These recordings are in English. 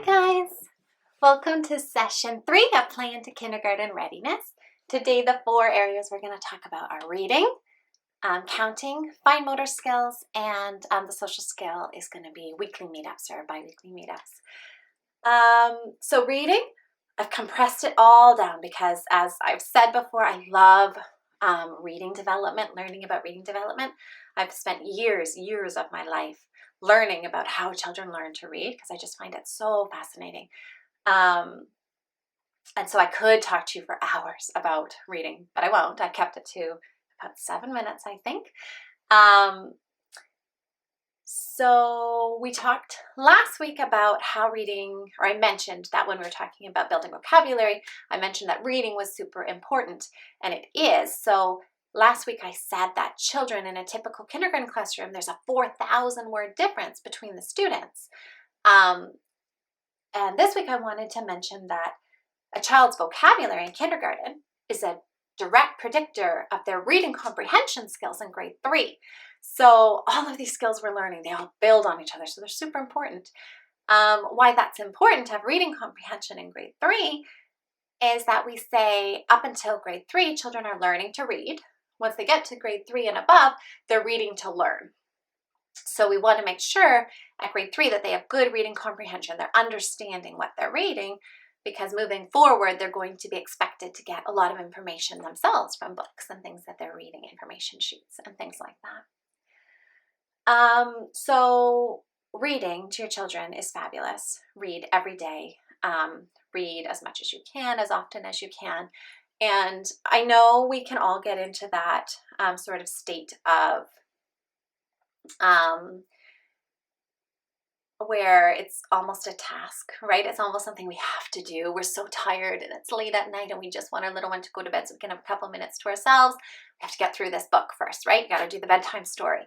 guys! Welcome to session 3 of Play into Kindergarten Readiness. Today the 4 areas we're going to talk about are reading, counting, fine motor skills, and the social skill is going to be weekly meetups or bi-weekly meetups. So reading, I've compressed it all down because, as I've said before, I love reading development, learning about reading development. I've spent years of my life learning about how children learn to read because I just find it so fascinating. And so I could talk to you for hours about reading, but I won't. I kept it to about 7 minutes, I think. So we talked last week about how reading, or I mentioned that when we were talking about building vocabulary, I mentioned that reading was super important, and it is. So last week I said that children in a typical kindergarten classroom, there's a 4,000 word difference between the students. And this week I wanted to mention that a child's vocabulary in kindergarten is a direct predictor of their reading comprehension skills in grade 3. So all of these skills we're learning, they all build on each other, so they're super important. Why that's important to have reading comprehension in grade 3 is that we say up until grade 3, children are learning to read. Once they get to grade 3 and above, they're reading to learn. So we want to make sure at grade 3 that they have good reading comprehension. They're understanding what they're reading, because moving forward, they're going to be expected to get a lot of information themselves from books and things that they're reading, information sheets and things like that. So reading to your children is fabulous. Read every day. Read as much as you can, as often as you can. And I know we can all get into that sort of state of where it's almost a task, right? It's almost something we have to do. We're so tired and it's late at night and we just want our little one to go to bed so we can have a couple minutes to ourselves. We have to get through this book first, right? You got to do the bedtime story.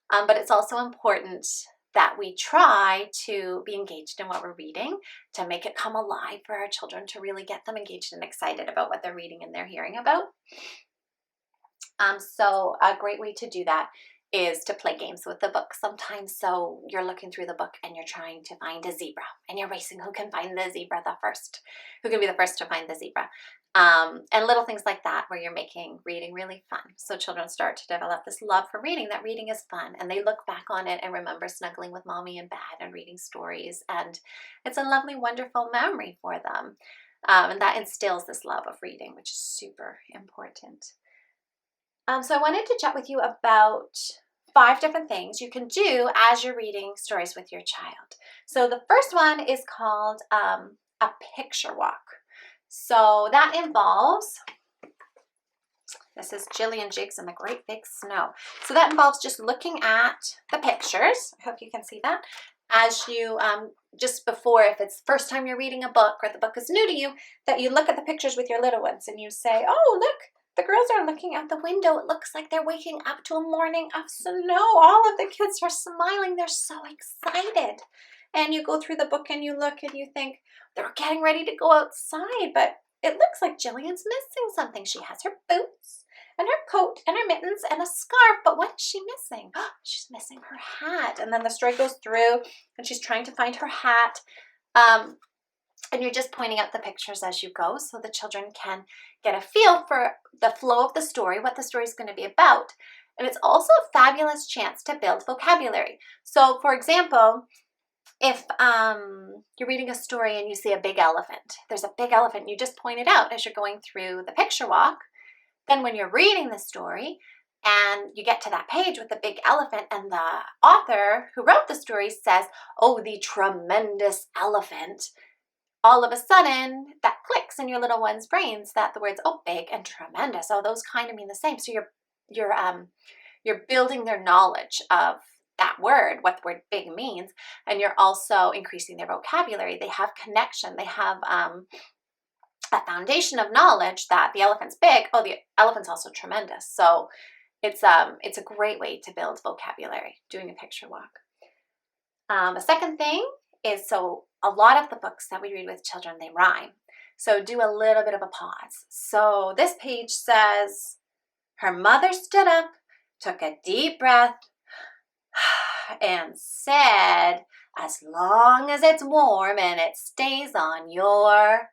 But it's also important that we try to be engaged in what we're reading, to make it come alive for our children, to really get them engaged and excited about what they're reading and they're hearing about. So a great way to do that is to play games with the book sometimes. So you're looking through the book and you're trying to find a zebra and you're racing who can find the zebra the first, who can be the first to find the zebra. And little things like that where you're making reading really fun. So children start to develop this love for reading, that reading is fun, and they look back on it and remember snuggling with mommy in bed and reading stories, and it's a lovely, wonderful memory for them. And that instills this love of reading, which is super important. So I wanted to chat with you about 5 different things you can do as you're reading stories with your child. So the first one is called a picture walk. So that involves, this is Jillian Jigs and the Great Big Snow. So that involves just looking at the pictures. I hope you can see that. As you, just before, if it's the first time you're reading a book or the book is new to you, that you look at the pictures with your little ones and you say, oh, look, the girls are looking out the window. It looks like they're waking up to a morning of snow. All of the kids are smiling. They're so excited. And you go through the book and you look and you think, they're getting ready to go outside, but it looks like Jillian's missing something. She has her boots and her coat and her mittens and a scarf, but what is she missing? Oh, she's missing her hat. And then the story goes through and she's trying to find her hat. And you're just pointing out the pictures as you go so the children can get a feel for the flow of the story, what the story is going to be about. And it's also a fabulous chance to build vocabulary. So, for example, if you're reading a story and you see a big elephant, there's a big elephant, and you just point it out as you're going through the picture walk. Then when you're reading the story and you get to that page with the big elephant and the author who wrote the story says, oh, the tremendous elephant, all of a sudden that clicks in your little one's brains that the words, oh, big and tremendous, oh, those kind of mean the same. So you're building their knowledge of that word, what the word big means, and you're also increasing their vocabulary. They have connection. They have a foundation of knowledge that the elephant's big. Oh, the elephant's also tremendous. So it's a great way to build vocabulary, doing a picture walk. A second thing is, so a lot of the books that we read with children, they rhyme. So do a little bit of a pause. So this page says, her mother stood up, took a deep breath, and said, as long as it's warm and it stays on your,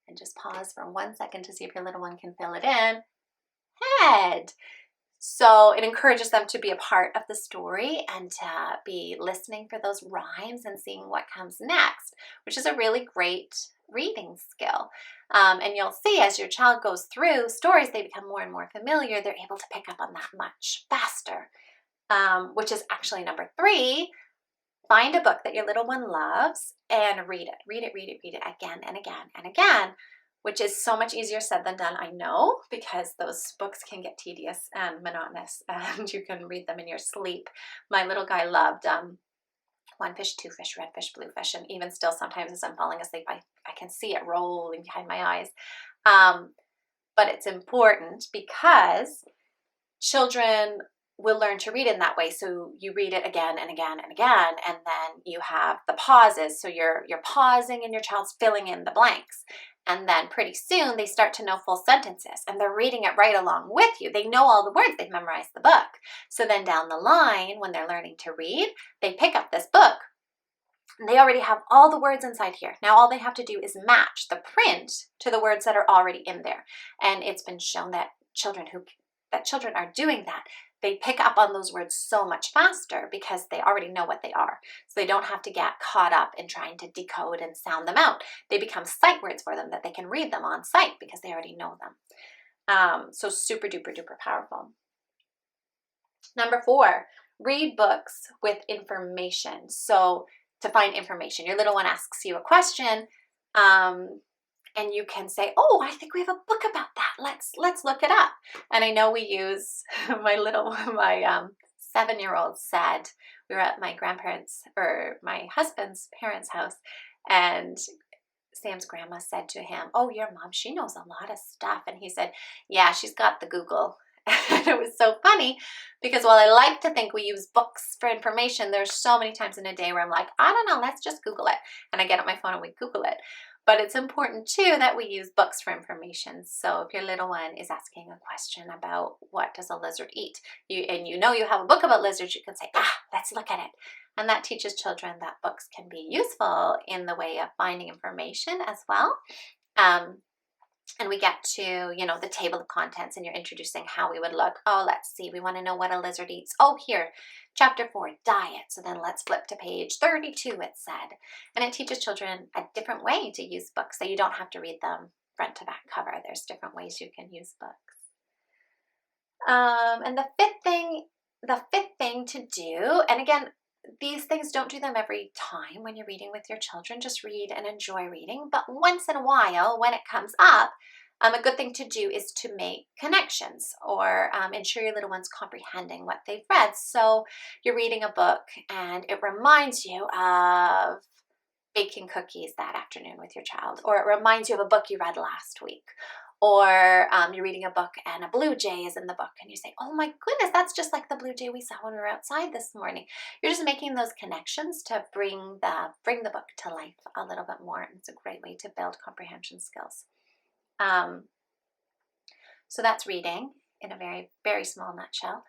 and just pause for 1 second to see if your little one can fill it in, head. So it encourages them to be a part of the story and to be listening for those rhymes and seeing what comes next, which is a really great reading skill. And you'll see as your child goes through stories, they become more and more familiar. They're able to pick up on that much faster, which is actually number 3. Find a book that your little one loves and read it. Read it, read it, read it again and again and again, which is so much easier said than done, I know, because those books can get tedious and monotonous and you can read them in your sleep. My little guy loved One Fish, Two Fish, Red Fish, Blue Fish, and even still sometimes as I'm falling asleep, I can see it rolling behind my eyes. But it's important because children will learn to read in that way. So you read it again and again and again, and then you have the pauses. So you're pausing and your child's filling in the blanks. And then pretty soon they start to know full sentences and they're reading it right along with you. They know all the words, they've memorized the book. So then down the line, when they're learning to read, they pick up this book and they already have all the words inside here. Now all they have to do is match the print to the words that are already in there. And it's been shown that children are doing that. They pick up on those words so much faster because they already know what they are. So they don't have to get caught up in trying to decode and sound them out. They become sight words for them that they can read them on sight because they already know them. So super duper duper powerful. Number 4, read books with information. So to find information, your little one asks you a question, and you can say, oh, I think we have a book about that. Let's look it up. And I know we use, my 7-year-old said, we were at my grandparents' or my husband's parents' house, and Sam's grandma said to him, oh, your mom, she knows a lot of stuff. And he said, yeah, she's got the Google. And it was so funny because while I like to think we use books for information, there's so many times in a day where I'm like, I don't know, let's just Google it. And I get on my phone and we Google it. But it's important too that we use books for information. So if your little one is asking a question about what does a lizard eat, and you know you have a book about lizards, you can say, let's look at it. And that teaches children that books can be useful in the way of finding information as well. And we get to, the table of contents and you're introducing how we would look. Oh, let's see, we want to know what a lizard eats. Oh, here, chapter 4, diet. So then let's flip to page 32, it said. And it teaches children a different way to use books, so you don't have to read them front to back cover. There's different ways you can use books. And the fifth thing to do, and again, these things, don't do them every time when you're reading with your children. Just read and enjoy reading. But once in a while, when it comes up, a good thing to do is to make connections or ensure your little one's comprehending what they've read. So you're reading a book and it reminds you of baking cookies that afternoon with your child, or it reminds you of a book you read last week. Or you're reading a book and a blue jay is in the book and you say, oh my goodness, that's just like the blue jay we saw when we were outside this morning. You're just making those connections to bring the book to life a little bit more. And it's a great way to build comprehension skills. So that's reading in a very, very small nutshell.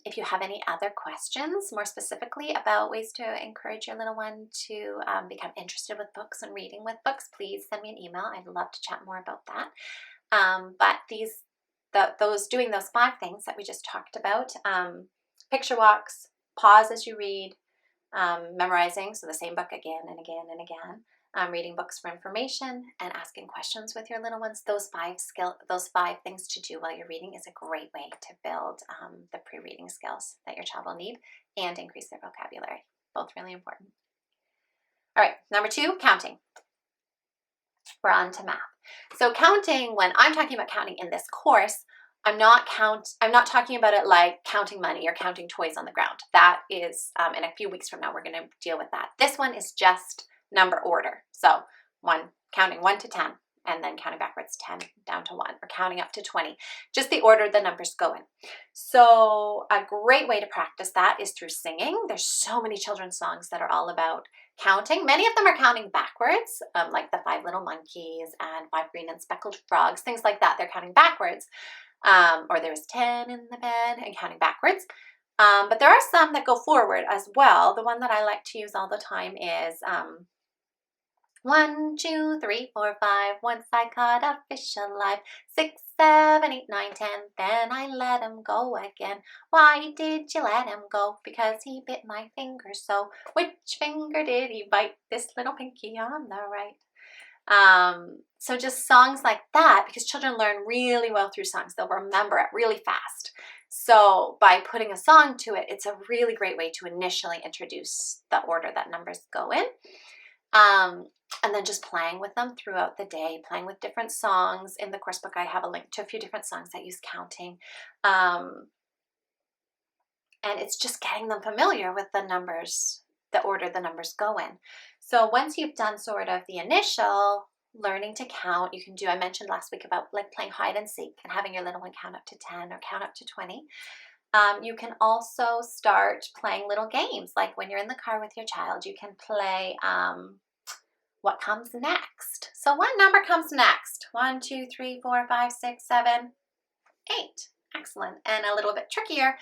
If you have any other questions, more specifically about ways to encourage your little one to become interested with books and reading with books, please send me an email. I'd love to chat more about that. But doing those 5 things that we just talked about, picture walks, pause as you read, memorizing, so the same book again and again and again, reading books for information, and asking questions with your little ones. Those 5 things to do while you're reading is a great way to build the pre-reading skills that your child will need and increase their vocabulary. Both really important. All right, number 2, counting. We're on to math. So counting, when I'm talking about counting in this course, I'm not talking about it like counting money or counting toys on the ground. That is, in a few weeks from now, we're going to deal with that. This one is just number order. So counting 1 to 10, and then counting backwards 10 down to 1, or counting up to 20. Just the order the numbers go in. So a great way to practice that is through singing. There's so many children's songs that are all about counting. Many of them are counting backwards, like the 5 Little Monkeys and 5 Green and Speckled Frogs, things like that. They're counting backwards. Or there's 10 in the bed and counting backwards. But there are some that go forward as well. The one that I like to use all the time is 1, 2, 3, 4, 5. Once I caught a fish alive. 6, 7, 8, 9, 10. Then I let him go again. Why did you let him go? Because he bit my finger so. Which finger did he bite? This little pinky on the right. So just songs like that, because children learn really well through songs. They'll remember it really fast. So by putting a song to it, it's a really great way to initially introduce the order that numbers go in. And then just playing with them throughout the day, playing with different songs. In the course book, I have a link to a few different songs that use counting. And it's just getting them familiar with the numbers, the order the numbers go in. So once you've done sort of the initial learning to count, you can do, I mentioned last week about like playing hide and seek and having your little one count up to 10 or count up to 20. You can also start playing little games. Like when you're in the car with your child, you can play what comes next. So what number comes next? 1, 2, 3, 4, 5, 6, 7, 8. Excellent. And a little bit trickier,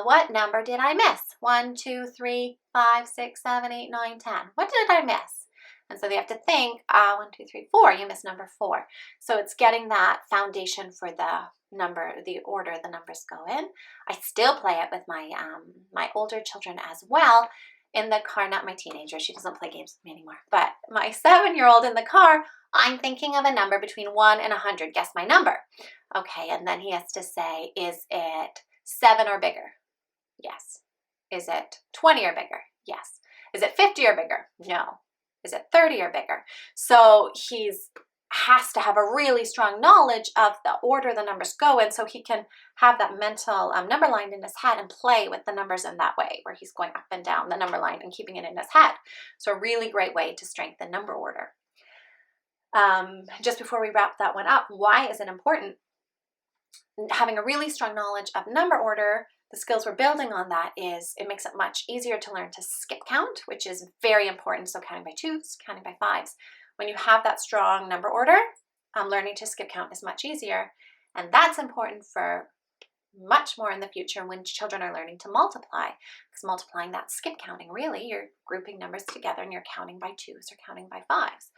what number did I miss? 1, 2, 3, 5, 6, 7, 8, 9, 10. What did I miss? And so they have to think, 1, 2, 3, 4, you missed number 4. So it's getting that foundation for the number, the order the numbers go in. I still play it with my my older children as well in the car, not my teenager. She doesn't play games with me anymore. But my 7-year-old in the car, I'm thinking of a number between 1 and 100. Guess my number. Okay, and then he has to say, is it 7 or bigger? Yes. Is it 20 or bigger? Yes. Is it 50 or bigger? No. Is it 30 or bigger? So he's has to have a really strong knowledge of the order the numbers go in, so he can have that mental number line in his head and play with the numbers in that way, where he's going up and down the number line and keeping it in his head. So a really great way to strengthen number order. Just before we wrap that one up, why is it important? Having a really strong knowledge of number order, the skills we're building on that is it makes it much easier to learn to skip count, which is very important. So counting by 2s, counting by 5s. When you have that strong number order, learning to skip count is much easier. And that's important for much more in the future when children are learning to multiply. Because multiplying, that's skip counting. Really, you're grouping numbers together and you're counting by 2s or counting by 5s.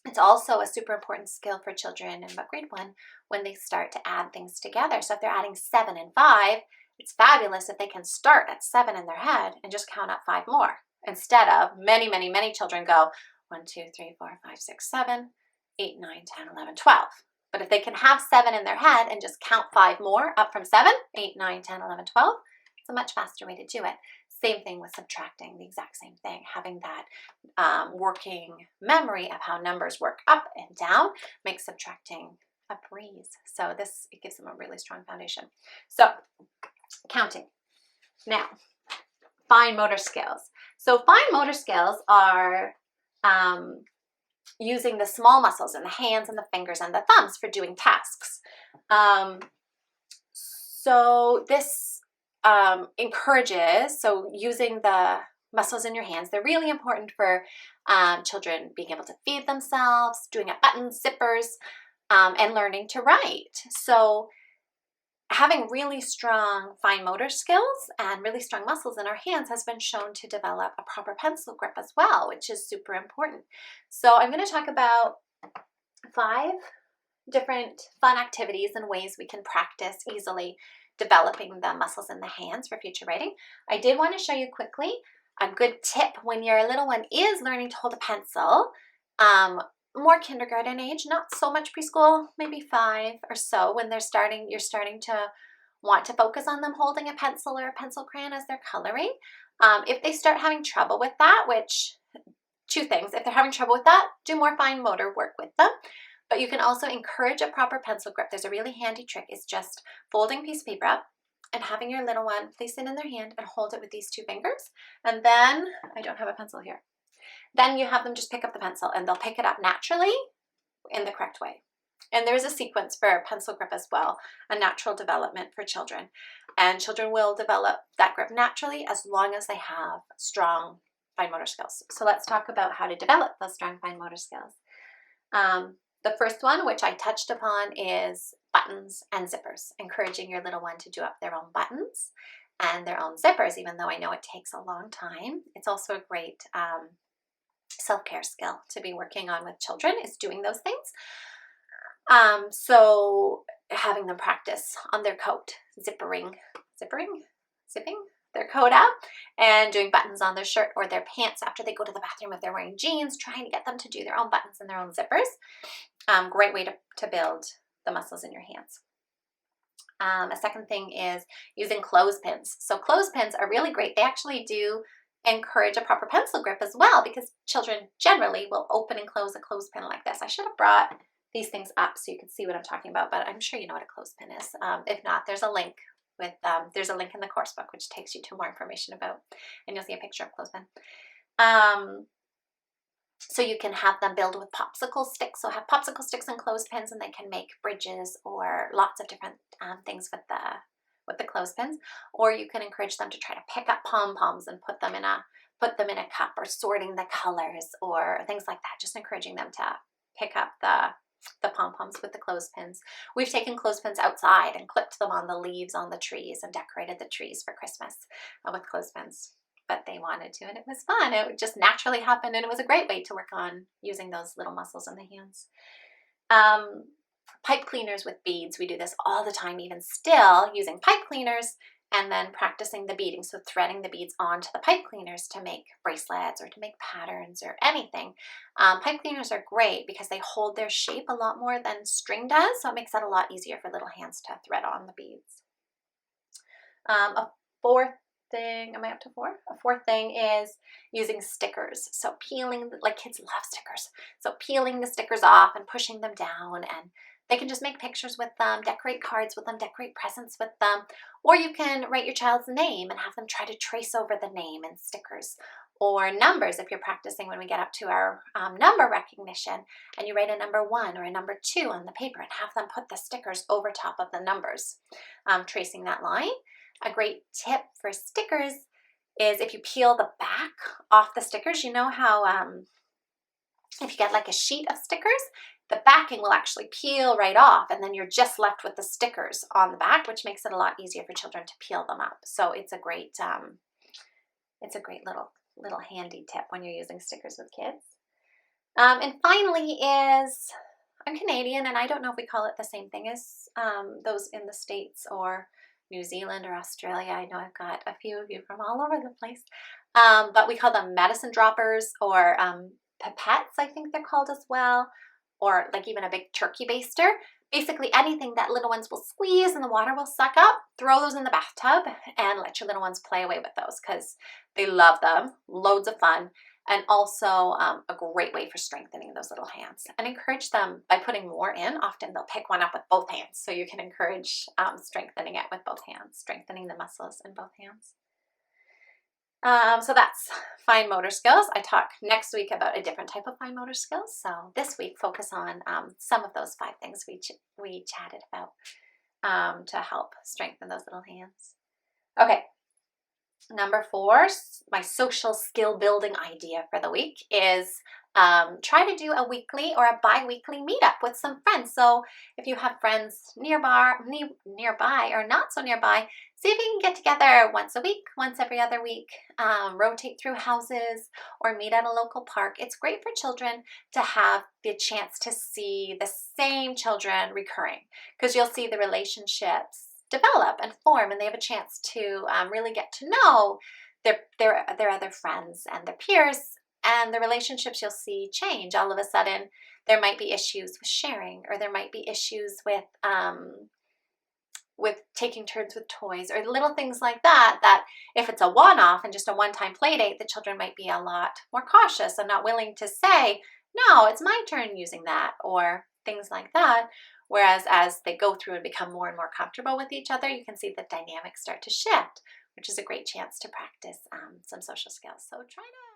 It's also a super important skill for children in grade 1 when they start to add things together. So if they're adding 7 and 5, it's fabulous if they can start at 7 in their head and just count up 5 more. Instead of many, many, many children go 1, 2, 3, 4, 5, 6, 7, 8, 9, 10, 11, 12. But if they can have 7 in their head and just count 5 more up from 7, 8, 9, 10, 11, 12, it's a much faster way to do it. Same thing with subtracting, the exact same thing. Having that working memory of how numbers work up and down makes subtracting a breeze. So it gives them a really strong foundation. So counting. Now, fine motor skills. So fine motor skills are using the small muscles in the hands and the fingers and the thumbs for doing tasks. So this encourages, so using the muscles in your hands, they're really important for children being able to feed themselves, doing up buttons, zippers, and learning to write. So having really strong fine motor skills and really strong muscles in our hands has been shown to develop a proper pencil grip as well, which is super important. So I'm going to talk about 5 different fun activities and ways we can practice easily developing the muscles in the hands for future writing. I did want to show you quickly a good tip when your little one is learning to hold a pencil, more kindergarten age, not so much preschool, maybe 5 or so, when you're starting to want to focus on them holding a pencil or a pencil crayon as they're coloring. If they start having trouble with that, which 2 things, if they're having trouble with that, do more fine motor work with them. But you can also encourage a proper pencil grip. There's a really handy trick. It's just folding a piece of paper up and having your little one place it in their hand and hold it with these 2 fingers. And then, I don't have a pencil here. Then you have them just pick up the pencil and they'll pick it up naturally in the correct way. And there's a sequence for pencil grip as well, a natural development for children. And children will develop that grip naturally as long as they have strong fine motor skills. So let's talk about how to develop those strong fine motor skills. The first one, which I touched upon, is buttons and zippers, encouraging your little one to do up their own buttons and their own zippers, even though I know it takes a long time. It's also a great self-care skill to be working on with children, is doing those things. So having them practice on their coat, zipping their coat up, and doing buttons on their shirt or their pants after they go to the bathroom if they're wearing jeans, trying to get them to do their own buttons and their own zippers. Great way to build the muscles in your hands. A second thing is using clothespins. So clothespins are really great. They actually do encourage a proper pencil grip as well, because children generally will open and close a clothespin like this. I should have brought these things up so you can see what I'm talking about, but I'm sure you know what a clothespin is. If not, there's a link in the course book which takes you to more information about, and you'll see a picture of clothespin. So you can have them build with popsicle sticks. So have popsicle sticks and clothespins, and they can make bridges or lots of different things with the clothespins. Or you can encourage them to try to pick up pom-poms and put them in a cup, or sorting the colors or things like that. Just encouraging them to pick up the pom-poms with the clothespins. We've taken clothespins outside and clipped them on the leaves on the trees and decorated the trees for Christmas with clothespins. But they wanted to, and it was fun. It just naturally happened, and it was a great way to work on using those little muscles in the hands. Pipe cleaners with beads. We do this all the time, even still, using pipe cleaners and then practicing the beading. So threading the beads onto the pipe cleaners to make bracelets or to make patterns or anything. Pipe cleaners are great because they hold their shape a lot more than string does, so it makes it a lot easier for little hands to thread on the beads. A fourth thing is using stickers. So peeling, like kids love stickers. So peeling the stickers off and pushing them down, and they can just make pictures with them, decorate cards with them, decorate presents with them. Or you can write your child's name and have them try to trace over the name in stickers. Or numbers, if you're practicing when we get up to our number recognition, and you write a number 1 or a number 2 on the paper and have them put the stickers over top of the numbers, tracing that line. A great tip for stickers is if you peel the back off the stickers, you know how if you get like a sheet of stickers, the backing will actually peel right off, and then you're just left with the stickers on the back, which makes it a lot easier for children to peel them up. So it's a great little handy tip when you're using stickers with kids. And finally is, I'm Canadian, and I don't know if we call it the same thing as those in the States or New Zealand or Australia. I know I've got a few of you from all over the place. But we call them medicine droppers, or pipettes, I think they're called as well, or like even a big turkey baster. Basically anything that little ones will squeeze and the water will suck up, throw those in the bathtub and let your little ones play away with those, because they love them. Loads of fun. And also a great way for strengthening those little hands. And encourage them by putting more in. Often they'll pick one up with both hands. So you can encourage strengthening it with both hands, strengthening the muscles in both hands. So that's fine motor skills. I talk next week about a different type of fine motor skills. So this week, focus on some of those 5 things we chatted about to help strengthen those little hands. Okay. Number 4, my social skill building idea for the week is try to do a weekly or a bi-weekly meetup with some friends. So if you have friends nearby or not so nearby, see if you can get together once a week, once every other week, rotate through houses or meet at a local park. It's great for children to have the chance to see the same children recurring, because you'll see the relationships develop and form, and they have a chance to really get to know their other friends and their peers, and the relationships you'll see change. All of a sudden there might be issues with sharing, or there might be issues with taking turns with toys, or little things like that if it's a one-off and just a one-time play date, the children might be a lot more cautious and not willing to say, no, it's my turn using that, or things like that. Whereas as they go through and become more and more comfortable with each other, you can see the dynamics start to shift, which is a great chance to practice some social skills. So try to